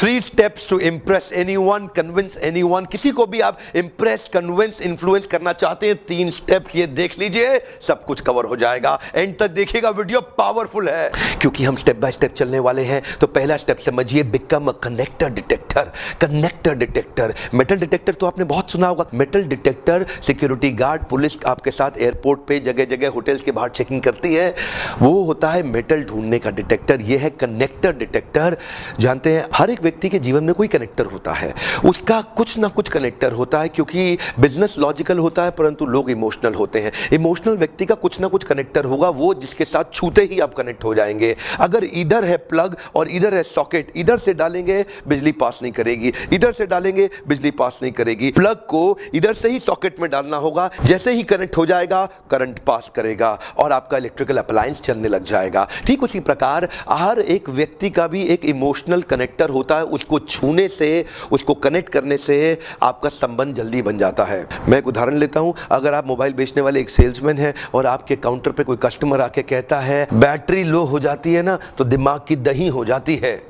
3 steps to impress anyone, convince anyone. किसी को भी आप इंप्रेस, कन्विंस, इन्फ्लुएंस करना चाहते हैं, 3 स्टेप्स ये देख लीजिए, सब कुछ कवर हो जाएगा। एंड तक देखिएगा, वीडियो पावरफुल है क्योंकि हम स्टेप बाय स्टेप चलने वाले हैं। तो पहला स्टेप समझिए, become a connector detector. Connector detector, metal detector तो आपने बहुत सुना होगा। Metal detector security guard, police आपके साथ एयरपोर्ट पे जगह जगह होटल्स के बाहर चेकिंग करती है, वो होता है मेटल ढूंढने का डिटेक्टर। ये है कनेक्टर डिटेक्टर। जानते हैं हर एक व्यक्ति के जीवन में कोई कनेक्टर होता है, उसका कुछ ना कुछ कनेक्टर होता है, क्योंकि बिजनेस लॉजिकल होता है परंतु लोग इमोशनल होते हैं। इमोशनल व्यक्ति का कुछ ना कुछ कनेक्टर होगा, वो जिसके साथ छूते ही आप कनेक्ट हो जाएंगे। अगर इधर है प्लग और इधर है सॉकेट, इधर से डालेंगे बिजली पास नहीं करेगी, इधर से डालेंगे बिजली पास नहीं करेगी। प्लग को इधर से ही सॉकेट में डालना होगा, जैसे ही कनेक्ट हो जाएगा करंट पास करेगा और आपका इलेक्ट्रिकल अप्लायंस चलने लग जाएगा। ठीक उसी प्रकार हर एक व्यक्ति का भी एक इमोशनल कनेक्टर होता है, उसको छूने से, उसको कनेक्ट करने से आपका संबंध जल्दी बन जाता है। मैं एक उदाहरण लेता हूं, अगर आप मोबाइल बेचने वाले एक सेल्समैन हैं और आपके काउंटर पे कोई कस्टमर आके कहता है बैटरी लो हो जाती है ना तो दिमाग की दही हो जाती है,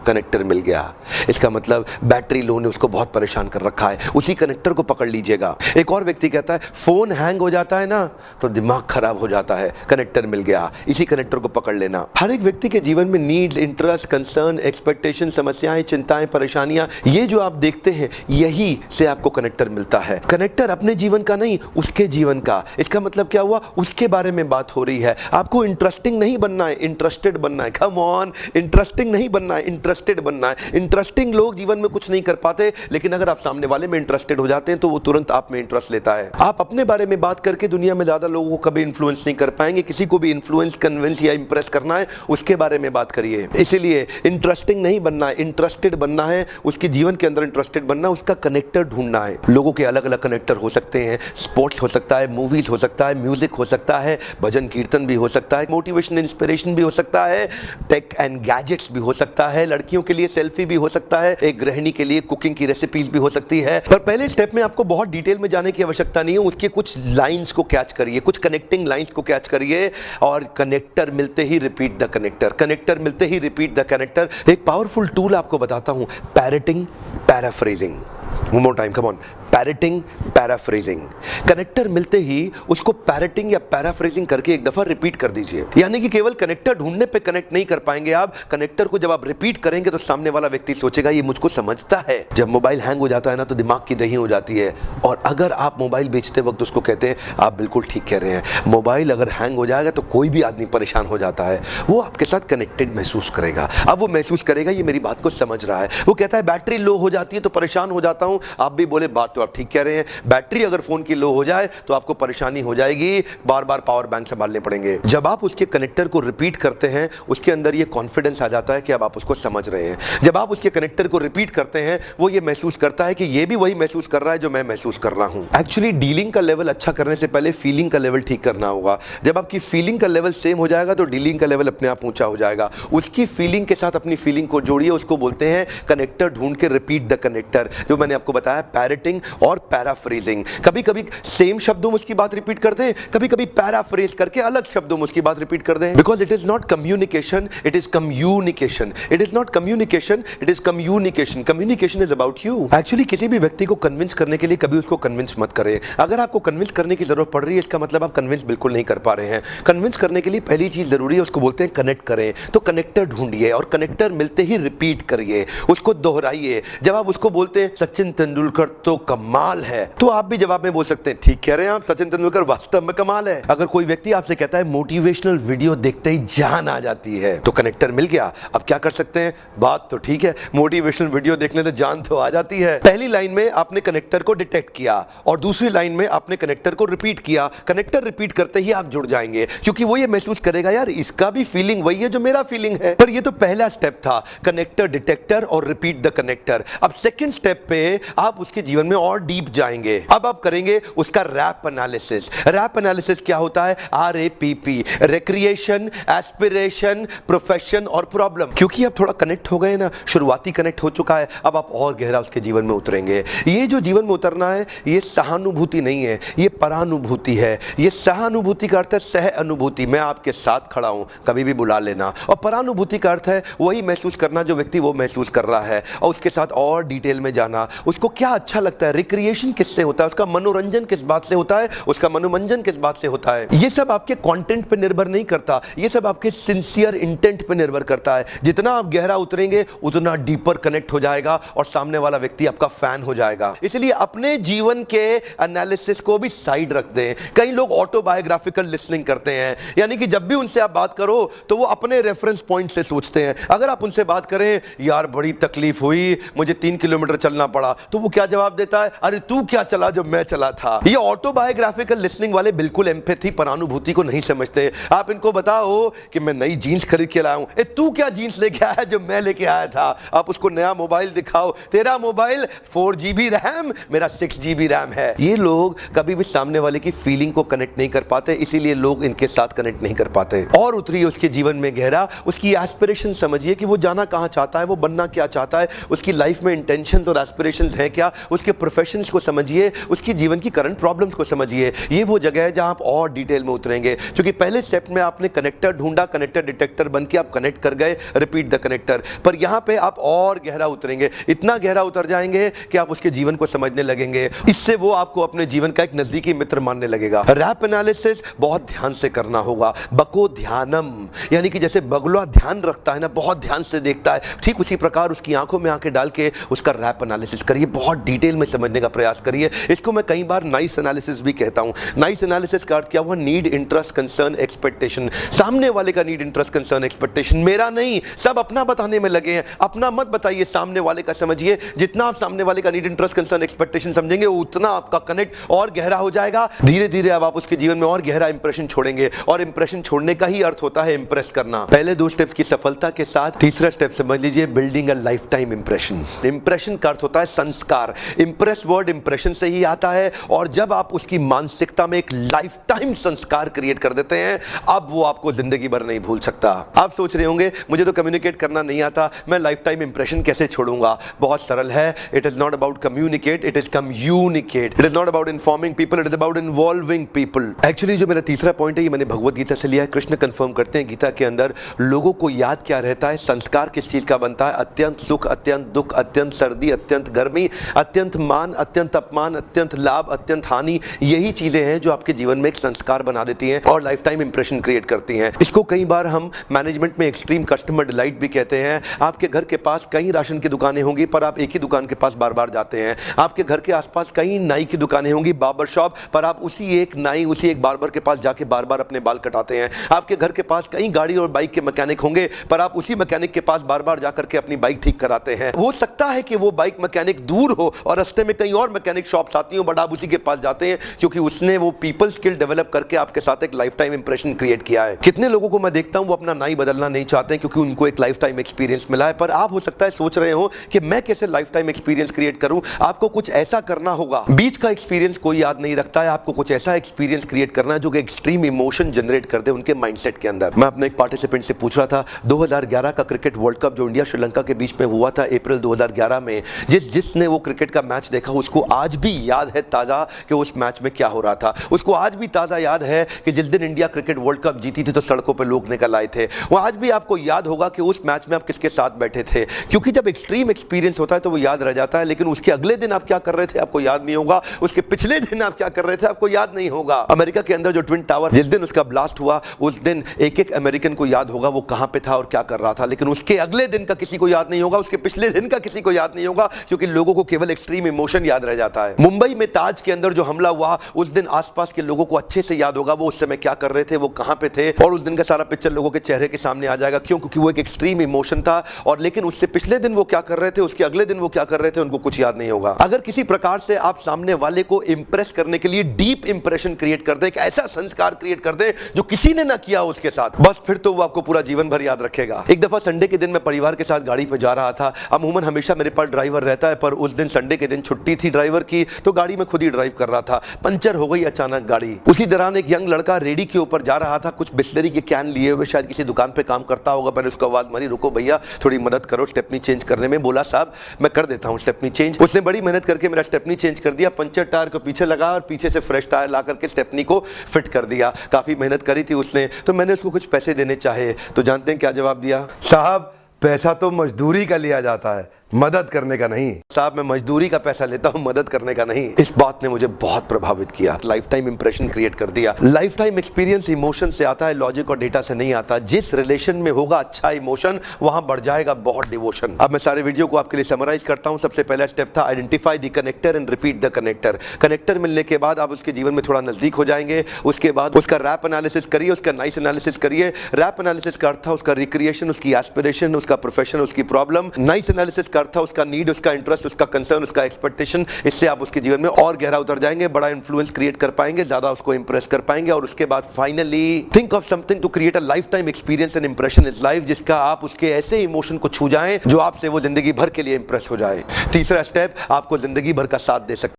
कनेक्टर मिल गया। इसका मतलब बैटरी लो ने उसको बहुत परेशान कर रखा है, उसी कनेक्टर को पकड़ लीजिएगा। एक और व्यक्ति कहता है फोन हैंग हो जाता है ना तो दिमाग खराब हो जाता है, कनेक्टर मिल गया, इसी कनेक्टर को पकड़ लेना। हर एक व्यक्ति के जीवन में नीड्स, इंटरेस्ट, कंसर्न, एक्सपेक्टेशन, समस्याएं, चिंताएं, परेशानियां, ये जो आप देखते हैं यही से आपको कनेक्टर मिलता है। कनेक्टर अपने जीवन का नहीं, उसके जीवन का। इसका मतलब क्या हुआ, उसके बारे में बात हो रही है। आपको इंटरेस्टिंग नहीं बनना है, इंटरेस्टेड बनना है। कम ऑन, इंटरेस्टिंग नहीं बनना है, इंटरेस्टेड बनना है। इंटरेस्टिंग लोग जीवन में कुछ नहीं कर पाते, लेकिन अगर आप सामने वाले में इंटरेस्टेड हो जाते हैं तो वो तुरंत आप में इंटरेस्ट लेता है। आप अपने बारे में बात करके दुनिया में ज्यादा लोगों को कभी इन्फ्लुएंस नहीं कर पाएंगे। किसी को भी इन्फ्लुएंस, कन्विंस या इंप्रेस करना है, उसके बारे में बात करिए। इसीलिए इंटरेस्टिंग नहीं बनना है, इंटरेस्टेड बनना है, उसके जीवन के अंदर इंटरेस्टेड बनना, उसका कनेक्टर ढूंढना है। लोगों के अलग अलग कनेक्टर हो सकते हैं, स्पोर्ट्स हो सकता है, मूवीज हो सकता है, म्यूजिक हो सकता है, भजन कीर्तन भी हो सकता है, मोटिवेशन, इंस्पिरेशन भी हो सकता है, टेक एंड गैजेट्स भी हो सकता है, लड़कियों के लिए सेल्फी भी हो सकता है, एक गृहिणी के लिए कुकिंग की रेसिपीज भी हो सकती है। पर पहले स्टेप में आपको बहुत डिटेल में जाने की आवश्यकता नहीं है, उसके कुछ लाइंस को कैच करिए, कुछ कनेक्टिंग लाइंस को कैच करिए और कनेक्टर मिलते ही रिपीट द कनेक्टर, कनेक्टर मिलते ही रिपीट द कनेक्टर। एक पावरफुल टूल आपको बताता हूं, parroting, paraphrasing. One more time, come on. Parroting, paraphrasing. Connector मिलते ही उसको पैरेटिंग या पैराफ्रेजिंग करके एक दफा रिपीट कर दीजिए। यानी कि केवल कनेक्टर ढूंढने पे कनेक्ट नहीं कर पाएंगे आप, कनेक्टर को जब आप रिपीट करेंगे तो सामने वाला व्यक्ति सोचेगा ये मुझको समझता है। जब मोबाइल हैंग हो जाता है ना तो दिमाग की दही हो जाती है, और अगर आप मोबाइल बेचते वक्त उसको कहते हैं आप बिल्कुल ठीक कह रहे हैं, मोबाइल अगर हैंग हो जाएगा तो कोई भी आदमी परेशान हो जाता है, वो आपके साथ कनेक्टेड महसूस करेगा। अब वो महसूस करेगा ये मेरी बात को समझ रहा है। वो कहता है बैटरी लो हो जाती है तो परेशान हो जाता हूं, आप भी बोले बात तो आप ठीक कह रहे हैं, बैटरी अगर फोन की लो हो जाए तो आपको परेशानी हो जाएगी, बार बार पावर बैंक संभालने पड़ेंगे। जब आप उसके कनेक्टर को रिपीट करते हैं उसके अंदर ये कॉन्फिडेंस आ जाता है कि अब आप उसको समझ रहे हैं। जब आप उसके कनेक्टर को रिपीट करते हैं वो ये महसूस करता है कि ये भी वही महसूस कर रहा है जो मैं महसूस कर रहा हूं। एक्चुअली डीलिंग का लेवल अच्छा करने से पहले फीलिंग का लेवल ठीक करना होगा। जब आपकी फीलिंग का लेवल सेम हो जाएगा तो डीलिंग का लेवल अपने आप ऊंचा हो जाएगा। उसकी फीलिंग के साथ अपनी फीलिंग को जोड़िए, उसको बोलते हैं कनेक्टर ढूंढ के रिपीट द कनेक्टर, जो मैंने आपको बताया पैरेटिंग और पैराफ्रेजिंग। कभी कभी सेम शब्दों में उसकी बात रिपीट कर दें, कभी कभी पैराफ्रेज करके अलग शब्दों में उसकी बात रिपीट कर दें। Because it is not communication, it is communication. It is not communication, it is communication. Communication is about you. Actually किसी भी व्यक्ति को कन्विंस करने के लिए कभी उसको कन्विंस मत करें। अगर आपको कन्विंस करने की जरूरत पड़ रही है इसका मतलब आप कन्विंस बिल्कुल नहीं कर पा रहे हैं। कन्विंस करने के लिए पहली चीज जरूरी है, उसको बोलते हैं कनेक्ट करें। तो कनेक्टर ढूंढिए और कनेक्टर मिलते ही रिपीट करिए, उसको दोहराइए। जब आप उसको बोलते हैं सचिन तेंदुलकर तो कमाल है, तो आप भी जवाब में बोल सकते हैं ठीक कह रहे हैं आप, सचिन तेंदुलकर वास्तव में कमाल है। अगर कोई व्यक्ति आपसे कहता है मोटिवेशनल वीडियो देखते ही जान आ जाती है, तो कनेक्टर मिल गया। अब क्या कर सकते हैं, बात तो ठीक है, मोटिवेशनल वीडियो देखने से जान तो आ जाती है। पहली लाइन में आपने कनेक्टर को डिटेक्ट किया और दूसरी लाइन में आपने कनेक्टर को रिपीट किया। कनेक्टर रिपीट करते ही आप जुड़ जाएंगे, क्योंकि वो ये महसूस करेगा यार इसका भी फीलिंग वही है जो मेरा फीलिंग है। पर ये तो पहला स्टेप था, कनेक्टर डिटेक्टर और रिपीट द कनेक्टर। अब सेकंड स्टेप पे आप उसके जीवन में और डीप जाएंगे। अब आप करेंगे उसका रैप एनालिसिस। रैप एनालिसिस क्या होता है? RAPP, रिक्रिएशन, एस्पिरेशन, प्रोफेशन और प्रॉब्लम। क्योंकि आप थोड़ा कनेक्ट हो गए ना, शुरुआती कनेक्ट हो चुका है, अब आप और गहरा उसके जीवन में उतरेंगे। ये जो जीवन में उतरना है, ये सहानुभूति नहीं है, ये परानुभूति है। ये सहानुभूति का अर्थ है सह अनुभूति, मैं आपके साथ खड़ा हूं, कभी भी बुला लेना। और परानुभूति का अर्थ है वही महसूस करना जो व्यक्ति वो महसूस कर रहा है, और उसके साथ और डिटेल में जाना, उसको क्या अच्छा लगता है, रिक्रिएशन किससे होता है, उसका मनोरंजन किस बात से होता है, उसका मनोरंजन किस बात से होता है। ये सब आपके कंटेंट पे निर्भर नहीं करता, ये सब आपके सिंसियर इंटेंट पे निर्भर करता है। जितना आप गहरा उतरेंगे उतना डीपर कनेक्ट हो जाएगा और सामने वाला व्यक्ति आपका फैन हो जाएगा। इसलिए अपने जीवन के एनालिसिस को भी साइड रख दें। कई लोग ऑटोबायोग्राफिकल लिसनिंग करते हैं, यानी कि जब भी उनसे आप बात करो तो वो अपने रेफरेंस पॉइंट से सोचते हैं। अगर आप उनसे बात करें, यार बड़ी तकलीफ हुई, मुझे 3 किलोमीटर चलना पड़ा, तो वो क्या जवाब देता है? अरे तू क्या चला जो मैं चला था। ये ऑटोबायोग्राफिकल लिसनिंग वाले बिल्कुल एम्पैथी, परानुभूति को नहीं समझते। आप इनको बताओ कि मैं नई जीन्स खरीद के लाया हूं, ए तू क्या जीन्स लेके आया जो मैं लेके आया था। आप उसको नया मोबाइल दिखाओ, तेरा मोबाइल 4GB रैम, मेरा 6GB रैम है। ये लोग कभी भी सामने वाले की फीलिंग को कनेक्ट नहीं कर पाते, इसीलिए लोग इनके साथ कनेक्ट नहीं कर पाते। और उतरिए उसके जीवन में गहरा, उसकी एस्पिरेशन समझिए कि वो जाना कहां चाहता है, वो बनना क्या चाहता है, उसकी लाइफ में इंटेंशंस और एस्पिरेशंस हैं क्या, उसके प्रोफेशंस को समझिए, उसकी जीवन की करंट प्रॉब्लम्स को समझिए। ये वो जगह है जहां आप और डिटेल में उतरेंगे, क्योंकि पहले स्टेप में आपने कनेक्टर ढूंढा, कनेक्टर डिटेक्टर बन के आप कनेक्ट कर गए, रिपीट द कनेक्टर। पर यहां पे आप और गहरा उतरेंगे, इतना गहरा उतर जाएंगे कि आप उसके जीवन को समझने लगेंगे। इससे वो आपको अपने जीवन का एक नजदीकी मित्र मानने लगेगा। रैप एनालिसिस बहुत ध्यान से करना होगा। बको ध्यानम, यानी कि जैसे बगुला ध्यान रखता है ना, बहुत ध्यान से देखता है, ठीक उसी प्रकार उसकी आंखों में आंखें डाल के उसका रैप एनालिसिस करिए, बहुत डिटेल में समझने का प्रयास करिए। इसको मैं कई बार नाइस एनालिसिस भी कहता हूं। नाइस एनालिसिस का अर्थ क्या हुआ? Need, interest, concern, expectation. सामने वाले का नीड, इंटरेस्ट, कंसर्न, एक्सपेक्टेशन, मेरा नहीं। सब अपना बताने में लगे हैं, अपना मत बताइए, सामने वाले का समझिए। जितना आप सामने वाले का नीड, इंटरेस्ट, कंसर्न, एक्सपेक्टेशन समझेंगे, उतना आपका कनेक्ट और गहरा हो जाएगा। धीरे धीरे अब आप उसके जीवन में और गहरा इंप्रेशन छोड़ेंगे, और इंप्रेशन छोड़ने का ही अर्थ होता है इंप्रेस करना। पहले 2 स्टेप्स की सफलता के साथ तीसरा स्टेप समझ लीजिए, building a life time impression. Impression का अर्थ होता है संस्कार। इंप्रेस वर्ड इंप्रेशन से ही आता है, और जब आप उसकी मानसिकता में एक लाइफ टाइम संस्कार क्रिएट कर देते हैं, अब वो आपको जिंदगी भर नहीं भूल सकता। आप सोच रहे होंगे मुझे तो कम्युनिकेट करना नहीं आता, मैं लाइफ टाइम इंप्रेशन कैसे छोड़ूंगा? बहुत सरल है। It is not about communicate, it is communicate. It is not about informing people, it is about involving people. Actually जो मेरा तीसरा पॉइंट है, ये मैंने भगवत गीता से लिया है। कृष्ण कंफर्म करते हैं गीता के अंदर, लोगों को याद क्या रहता है, संस्कार किस चीज का बनता है? अत्यंत सुख, अत्यंत दुख, अत्यंत सर्दी, अत्यंत गर्मी, अत्यंत मान, अत्यंत अपमान, अत्यंत लाभ, अत्यंत हानि। यही चीजें हैं जो आपके जीवन में एक संस्कार बना देती हैं और लाइफ टाइम इंप्रेशन क्रिएट करती हैं। इसको कई बार हम मैनेजमेंट में एक्सट्रीम कस्टमर डिलाइट भी कहते हैं। आपके घर के पास कई राशन की दुकानें होंगी, पर आप एक ही दुकान के पास बार बार जाते हैं। आपके घर के आसपास कई नाई की दुकानें होंगी, बार्बर शॉप, पर आप उसी एक नाई, उसी एक बार्बर के पास जाके बार बार अपने बाल कटाते हैं। आपके घर के पास कई गाड़ी और बाइक के मैकेनिक होंगे, पर आप उसी मैकेनिक के पास बार बार जाकर के अपनी बाइक ठीक कराते हैं। हो सकता है कि वो बाइक मैकेनिक दूर हो और रास्ते में कई और मैकेनिक शॉप्स आती हो, बट आप उसी के पास जाते हैं क्योंकि उसने वो पीपल स्किल डेवलप करके आपके साथ एक लाइफ टाइम इंप्रेशन क्रिएट किया है। कितने लोगों को मैं देखता हूं वो अपना नाई बदलना नहीं चाहते हैं क्योंकि उनको एक लाइफ टाइम एक्सपीरियंस मिला है। पर आप हो सकता है सोच रहे हो कि मैं कैसे लाइफ टाइम एक्सपीरियंस क्रिएट करूं। आपको कुछ ऐसा करना होगा, बीच का एक्सपीरियंस कोई याद नहीं रखता है, आपको कुछ ऐसा एक्सपीरियंस क्रिएट करना है जो कि एक्सट्रीम इमोशन जनरेट कर दे उनके माइंडसेट के अंदर। मैं अपने एक पार्टिसिपेंट से पूछ रहा था, 2011 का क्रिकेट वर्ल्ड कप जो इंडिया श्रीलंका के बीच में हुआ था अप्रैल 2011 में, जिसने वो क्रिकेट का मैच देखा उसको आज भी याद है ताजा कि उस मैच में क्या हो रहा था। उसको आज भी ताजा याद है कि जिस दिन इंडिया क्रिकेट वर्ल्ड कप जीती थी तो सड़कों पर लोग निकल आए थे। वो आज भी आपको याद होगा कि उस मैच में आप किसके साथ बैठे थे, क्योंकि जब एक्सट्रीम एक्सपीरियंस होता है तो वो याद रह जाता है, लेकिन उसके अगले दिन आप क्या कर रहे थे आपको याद नहीं होगा, उसके पिछले दिन आप क्या कर रहे थे आपको याद नहीं होगा। अमेरिका के अंदर जो ट्विन टावर जिस दिन उसका ब्लास्ट हुआ उस दिन एक एक अमेरिकन को याद होगा वो कहां पे था और क्या कर रहा था, लेकिन उसके अगले दिन का किसी को याद नहीं होगा, उसके पिछले दिन का किसी को याद नहीं होगा, क्योंकि लोगों को केवल एक्सट्रीम इमोशन याद रह जाता है। मुंबई में ताज के अंदर जो हमला हुआ उस दिन आसपास के लोगों को अच्छे से याद होगा वो उस समय क्या कर रहे थे, वो कहां पे थे, और उस दिन का सारा पिक्चर लोगों के चेहरे के सामने आ जाएगा। क्यों? क्योंकि वो एक एक्सट्रीम इमोशन था, और लेकिन उससे पिछले दिन वो क्या कर रहे थे, उसके अगले दिन वो क्या कर रहे थे, उनको कुछ याद नहीं होगा। अगर किसी प्रकार से आप सामने वाले को इंप्रेस करने के लिए डीप इंप्रेशन क्रिएट कर दे, एक ऐसा संस्कार क्रिएट कर दे जो किसी ने ना किया उसके साथ, बस फिर तो वो आपको पूरा जीवन भर याद रखेगा। एक दफा संडे के दिन मैं परिवार के साथ गाड़ी पे जा रहा था। अमूमन हमेशा मेरे पास ड्राइवर रहता है, है, पर उस दिन संडे के दिन छुट्टी थी ड्राइवर की, तो गाड़ी में खुद ही ड्राइव कर रहा था। पंचर हो गई अचानक गाड़ी। उसी दौरान एक यंग लड़का रेडी के ऊपर जा रहा था, कुछ बिस्लरी के कैन लिए हुए, शायद किसी दुकान पे काम करता होगा। मैंने उसको आवाज मारी, रुको भैया थोड़ी मदद करो स्टेपनी चेंज करने में। बोला साहब मैं कर देता हूँ स्टेपनी चेंज। उसने बड़ी मेहनत करके मेरा स्टेपनी चेंज कर दिया, पंचर टायर को पीछे लगा और पीछे से फ्रेश टायर ला करके स्टेपनी को फिट कर दिया। काफी मेहनत करी थी उसने, तो मैंने उसको कुछ पैसे देने चाहे, तो जानते हैं क्या जवाब दिया? साहब पैसा तो मजदूरी का लिया जाता है, मदद करने का नहीं। साहब मैं मजदूरी का पैसा लेता हूं, मदद करने का नहीं। इस बात ने मुझे बहुत प्रभावित किया, लाइफ टाइम इंप्रेशन क्रिएट कर दिया। लाइफ टाइम एक्सपीरियंस इमोशन से आता है, लॉजिक और डेटा से नहीं आता। जिस रिलेशन में होगा अच्छा इमोशन, वहां बढ़ जाएगा बहुत डिवोशन। अब मैं सारे वीडियो को आपके लिए समराइज करता हूं। सबसे पहला स्टेप था identify the connector and repeat the connector. Connector मिलने के बाद आप उसके जीवन में थोड़ा नजदीक हो जाएंगे। उसके बाद उसका रैप एनालिसिस करिए, उसका नाइस एनालिसिस करिए। रैप एनालिसिस का अर्थ था उसका रिक्रिएशन, उसकी एस्पिरेशन, उसका प्रोफेशन, उसकी प्रॉब्लम। नाइस एनालिसिस का अर्थ था उसका नीड, उसका इंटरेस्ट, उसका कंसर्न, उसका एक्सपेक्टेशन। इससे आप उसके जीवन में और गहरा उतर जाएंगे, बड़ा इन्फ्लुएंस क्रिएट कर पाएंगे, ज्यादा उसको इंप्रेस कर पाएंगे। और उसके बाद finally think of something to create a lifetime experience and impression is life, जिसका आप उसके ऐसे इमोशन को छू जाएं जो आपसे वो जिंदगी भर के लिए इंप्रेस हो जाए। तीसरा स्टेप आपको जिंदगी भर का साथ दे सकता है।